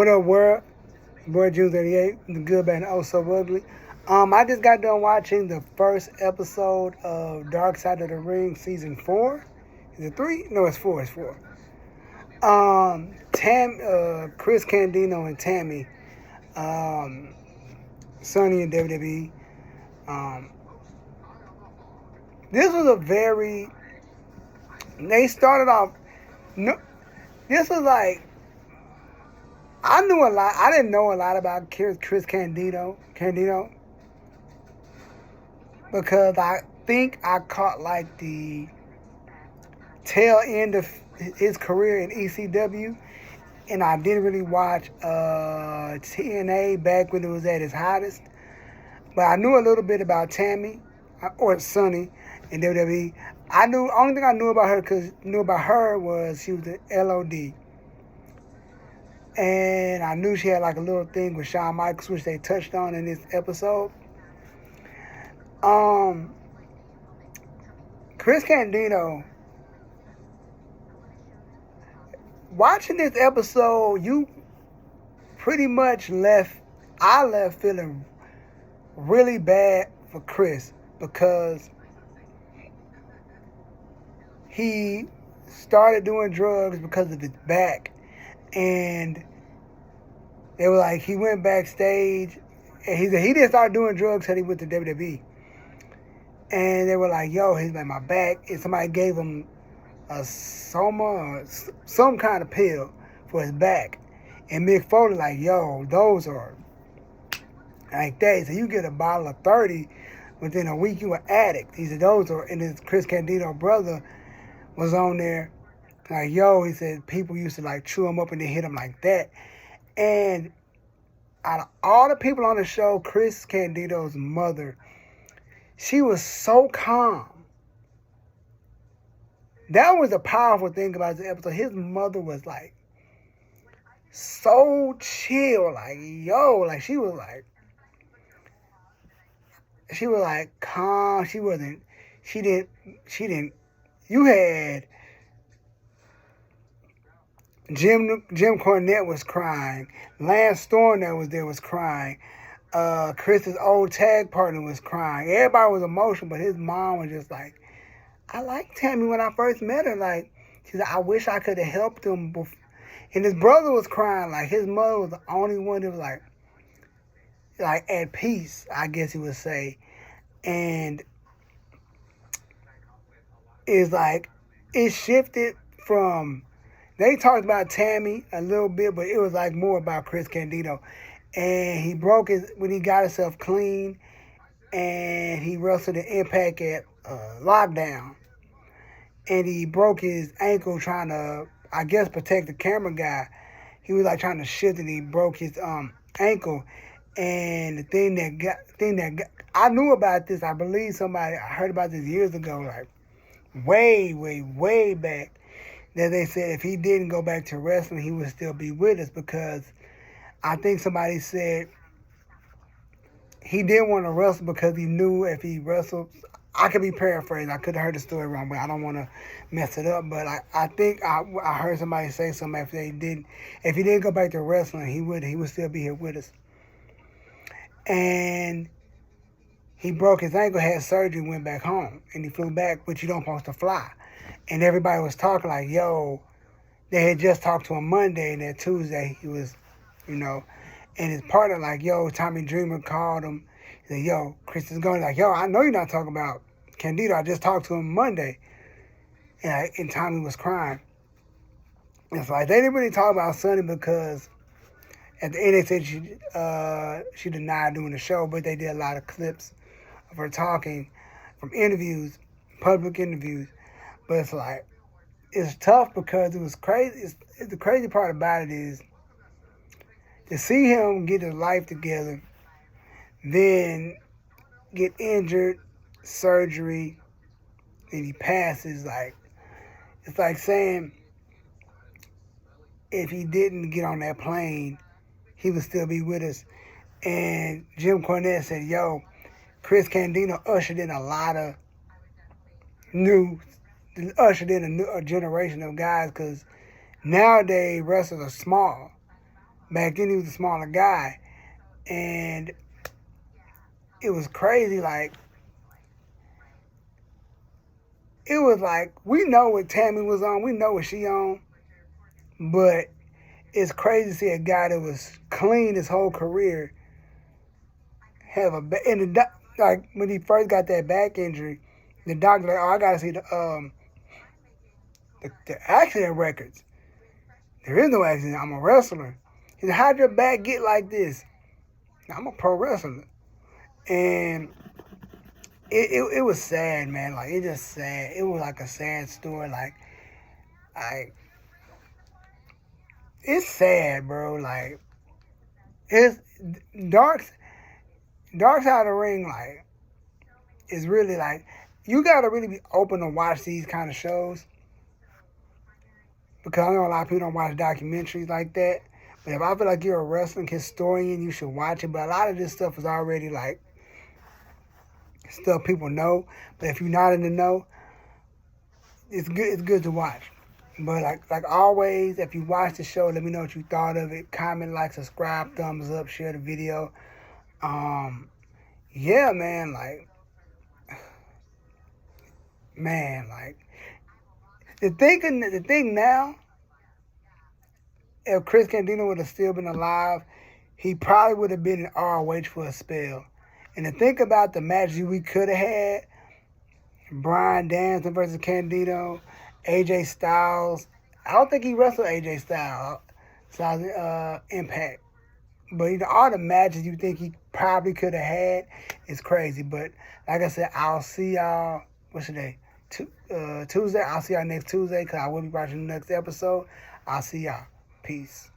What up, world? Boy, JunesEightyEIght, the good, bad, and oh so ugly. I just got done watching the first episode of Dark Side of the Ring season 4. Is it 3? No, it's 4. It's 4. Chris Candido and Tammy, um, Sonny and WWE. Um, this was a very. They started off. No, this was like. I knew a lot. I didn't know a lot about Chris Candido because I think I caught like the tail end of his career in ECW, and I didn't really watch TNA back when it was at its hottest. But I knew a little bit about Tammy or Sonny in WWE. Only thing I knew about her was she was an LOD. And I knew she had like a little thing with Shawn Michaels, which they touched on in this episode. Chris Candido, watching this episode, you pretty much I left feeling really bad for Chris because he started doing drugs because of his back. And they were like, he went backstage and he said he didn't start doing drugs until he went to WWE. And they were like, yo, he's like, my back. And somebody gave him a Soma or some kind of pill for his back. And Mick Foley like, yo, those are like that. So you get a bottle of 30 within a week, you an addict. He said, those are, and his Chris Candido brother was on there. Like, yo, he said people used to like chew him up and then hit him like that. And out of all the people on the show, Chris Candido's mother, she was so calm. That was a powerful thing about the episode. His mother was like so chill, like, yo, like she was like calm. She didn't, you had Jim Cornette was crying. Lance Storm that was there was crying. Chris's old tag partner was crying. Everybody was emotional, but his mom was just like, I liked Tammy when I first met her. Like, she said, I wish I could have helped him. And his brother was crying. Like, his mother was the only one that was like at peace, I guess you would say. And it's like, it shifted from, they talked about Tammy a little bit, but it was like more about Chris Candido. And he when he got himself clean, and he wrestled in Impact at Lockdown. And he broke his ankle trying to, I guess, protect the camera guy. He was like trying to shift and he broke his ankle. And the thing that got, I knew about this, I heard about this years ago, like way back. That they said if he didn't go back to wrestling, he would still be with us, because I think somebody said he didn't want to wrestle because he knew if he wrestled, I could be paraphrasing, I could have heard the story wrong, but I don't want to mess it up. But I think I heard somebody say something if he didn't go back to wrestling, he would still be here with us. And he broke his ankle, had surgery, went back home, and he flew back, but you don't supposed to fly. And everybody was talking like, yo, they had just talked to him Monday, and then Tuesday he was, and his partner like, yo, Tommy Dreamer called him. He said, yo, Chris is going, like, yo, I know you're not talking about Candido. I just talked to him Monday. And Tommy was crying. It's like, they didn't really talk about Sonny because at the end they said she denied doing the show, but they did a lot of clips of her talking from interviews, public interviews. But it's like, it's tough because it was crazy. The crazy part about it is to see him get his life together, then get injured, surgery, and he passes. Like, it's like saying if he didn't get on that plane, he would still be with us. And Jim Cornette said, yo, Chris Candido ushered in a lot of a generation of guys, because nowadays wrestlers are small. Back then he was a smaller guy. And it was crazy, like, it was like, we know what Tammy was on, we know what she on, but it's crazy to see a guy that was clean his whole career have a back, and like, when he first got that back injury, the doctor like, oh, I gotta see the accident records. There is no accident, I'm a wrestler. He said, how'd your back get like this? I'm a pro wrestler. And it was sad, man. Like, it just sad. It was like a sad story. Like, it's sad, bro. Like, it's dark side of the ring. Like, is really like, you gotta really be open to watch these kind of shows, because I know a lot of people don't watch documentaries like that. But if I feel like you're a wrestling historian, you should watch it. But a lot of this stuff is already like stuff people know. But if you're not in the know, it's good. It's good to watch. But like always, if you watch the show, let me know what you thought of it. Comment, like, subscribe, thumbs up, share the video. Yeah, man. Like, the thing now, if Chris Candido would have still been alive, he probably would have been in ROH for a spell. And to think about the matches we could have had, Bryan Danielson versus Candido, AJ Styles. I don't think he wrestled AJ Styles Impact. But all the matches you think he probably could have had is crazy. But like I said, I'll see y'all, what's today? Tuesday. I'll see y'all next Tuesday, because I will be watching the next episode. I'll see y'all. Peace.